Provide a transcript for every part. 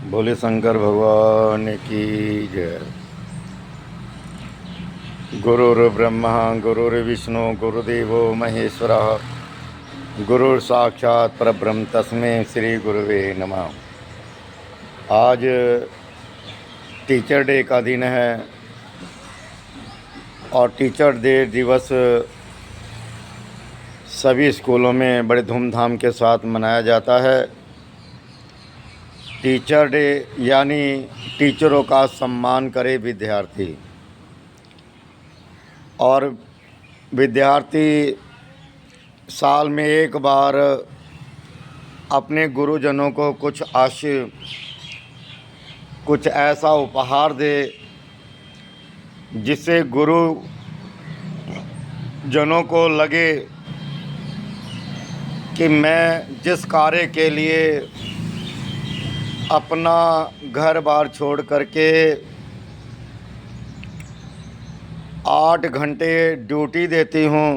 भोले शंकर भगवान की जय। गुरुर्ब्रह्मा गुरुर्विष्णु गुरुदेवो महेश्वरः गुरुर् साक्षात् परब्रह्म तस्मै श्री गुरुवे नमः। आज टीचर डे का दिन है और टीचर डे दिवस सभी स्कूलों में बड़े धूमधाम के साथ मनाया जाता है। टीचर डे यानी टीचरों का सम्मान करे विद्यार्थी, और विद्यार्थी साल में एक बार अपने गुरुजनों को कुछ ऐसा उपहार दे जिससे गुरुजनों को लगे कि मैं जिस कार्य के लिए अपना घर बार छोड़ करके 8 घंटे ड्यूटी देती हूँ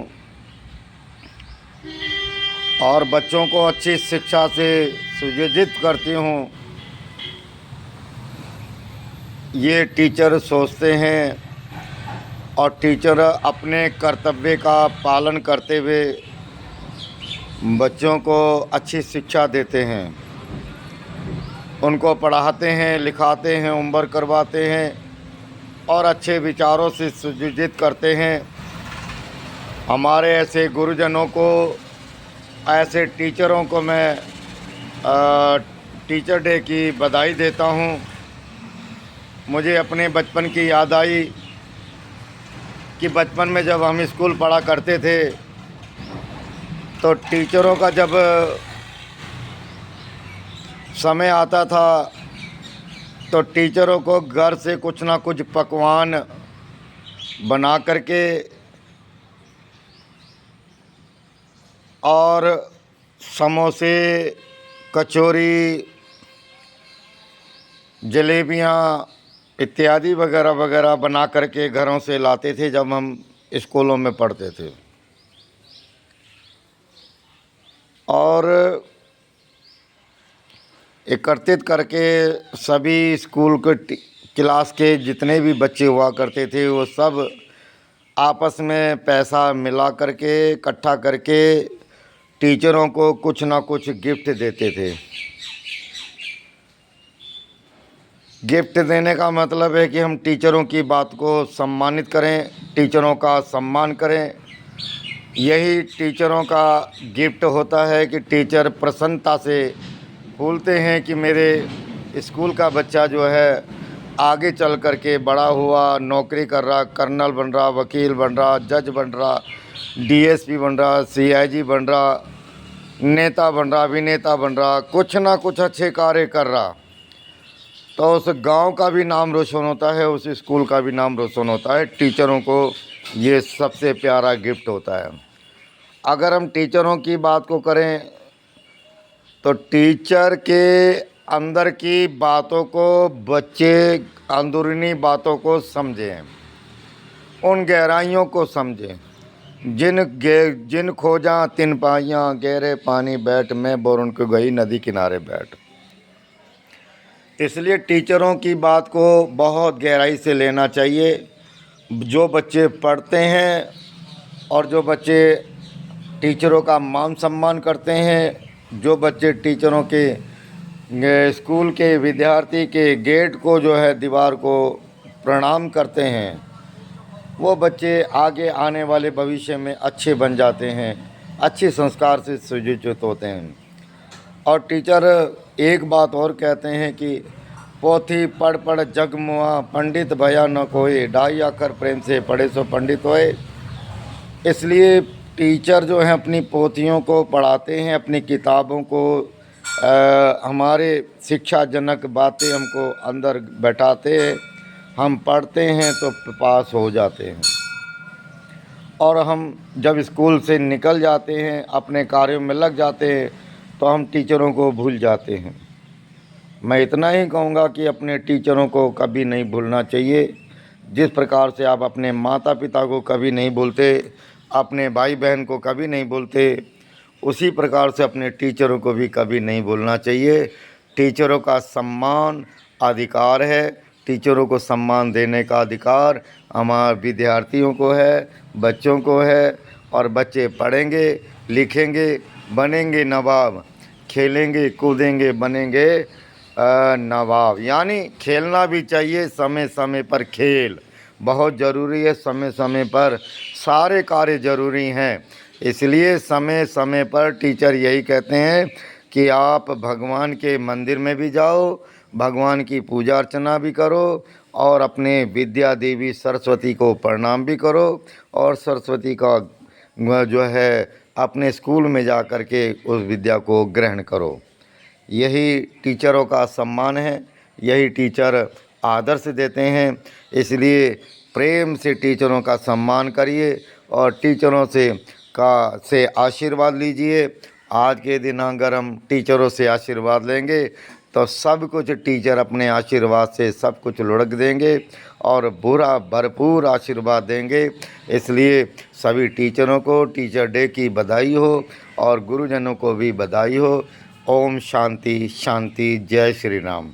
और बच्चों को अच्छी शिक्षा से सुयोजित करती हूँ, ये टीचर सोचते हैं और टीचर अपने कर्तव्य का पालन करते हुए बच्चों को अच्छी शिक्षा देते हैं, उनको पढ़ाते हैं, लिखाते हैं, होमवर्क करवाते हैं और अच्छे विचारों से सुयोजित करते हैं। हमारे ऐसे गुरुजनों को, ऐसे टीचरों को मैं टीचर डे की बधाई देता हूँ। मुझे अपने बचपन की याद आई कि बचपन में जब हम स्कूल पढ़ा करते थे तो टीचरों का जब समय आता था तो टीचरों को घर से कुछ ना कुछ पकवान बना करके और समोसे, कचौरी, जलेबियाँ इत्यादि वगैरह वगैरह बना करके घरों से लाते थे जब हम स्कूलों में पढ़ते थे। और एकत्रित करके सभी स्कूल के क्लास के जितने भी बच्चे हुआ करते थे वो सब आपस में पैसा मिला करके इकट्ठा करके टीचरों को कुछ ना कुछ गिफ्ट देते थे। गिफ्ट देने का मतलब है कि हम टीचरों की बात को सम्मानित करें, टीचरों का सम्मान करें। यही टीचरों का गिफ्ट होता है कि टीचर प्रसन्नता से बोलते हैं कि मेरे स्कूल का बच्चा जो है आगे चल कर के बड़ा हुआ, नौकरी कर रहा, कर्नल बन रहा, वकील बन रहा, जज बन रहा, डीएसपी बन रहा, सीआईजी बन रहा, नेता बन रहा, अभिनेता बन रहा, कुछ ना कुछ अच्छे कार्य कर रहा, तो उस गांव का भी नाम रोशन होता है, उस स्कूल का भी नाम रोशन होता है। टीचरों को ये सबसे प्यारा गिफ्ट होता है। अगर हम टीचरों की बात को करें तो टीचर के अंदर की बातों को बच्चे अंदरूनी बातों को समझें, उन गहराइयों को समझें। जिन खोजा तिन पाइयाँ, गहरे पानी बैठ, मैं बोरुन को गई नदी किनारे बैठ। इसलिए टीचरों की बात को बहुत गहराई से लेना चाहिए। जो बच्चे पढ़ते हैं और जो बच्चे टीचरों का मान सम्मान करते हैं, जो बच्चे टीचरों के स्कूल के विद्यार्थी के गेट को जो है दीवार को प्रणाम करते हैं, वो बच्चे आगे आने वाले भविष्य में अच्छे बन जाते हैं, अच्छे संस्कार से सुयोजित होते हैं। और टीचर एक बात और कहते हैं कि पोथी पढ़ पढ़ जग मुआ, पंडित भया न कोई, ढाई अक्षर प्रेम से पढ़े सो पंडित होए। इसलिए टीचर जो हैं अपनी पोथियों को पढ़ाते हैं, अपनी किताबों को हमारे शिक्षाजनक बातें हमको अंदर बैठाते हैं, हम पढ़ते हैं तो पास हो जाते हैं। और हम जब स्कूल से निकल जाते हैं, अपने कार्यों में लग जाते हैं, तो हम टीचरों को भूल जाते हैं। मैं इतना ही कहूँगा कि अपने टीचरों को कभी नहीं भूलना चाहिए। जिस प्रकार से आप अपने माता पिता को कभी नहीं भूलते, अपने भाई बहन को कभी नहीं भूलते, उसी प्रकार से अपने टीचरों को भी कभी नहीं भूलना चाहिए। टीचरों का सम्मान अधिकार है। टीचरों को सम्मान देने का अधिकार हमारे विद्यार्थियों को है, बच्चों को है। और बच्चे पढ़ेंगे, लिखेंगे, बनेंगे नवाब, खेलेंगे कूदेंगे, बनेंगे नवाब। यानी खेलना भी चाहिए, समय समय पर खेल बहुत ज़रूरी है। समय समय पर सारे कार्य ज़रूरी हैं। इसलिए समय समय पर टीचर यही कहते हैं कि आप भगवान के मंदिर में भी जाओ, भगवान की पूजा अर्चना भी करो, और अपने विद्या देवी सरस्वती को प्रणाम भी करो, और सरस्वती का जो है अपने स्कूल में जा कर के उस विद्या को ग्रहण करो। यही टीचरों का सम्मान है, यही टीचर आदर्श देते हैं। इसलिए प्रेम से टीचरों का सम्मान करिए और टीचरों से आशीर्वाद लीजिए। आज के दिन अगर हम टीचरों से आशीर्वाद लेंगे तो सब कुछ टीचर अपने आशीर्वाद से सब कुछ लुढ़क देंगे और पूरा भरपूर आशीर्वाद देंगे। इसलिए सभी टीचरों को टीचर डे की बधाई हो और गुरुजनों को भी बधाई हो। ओम शांति शांति। जय श्री राम।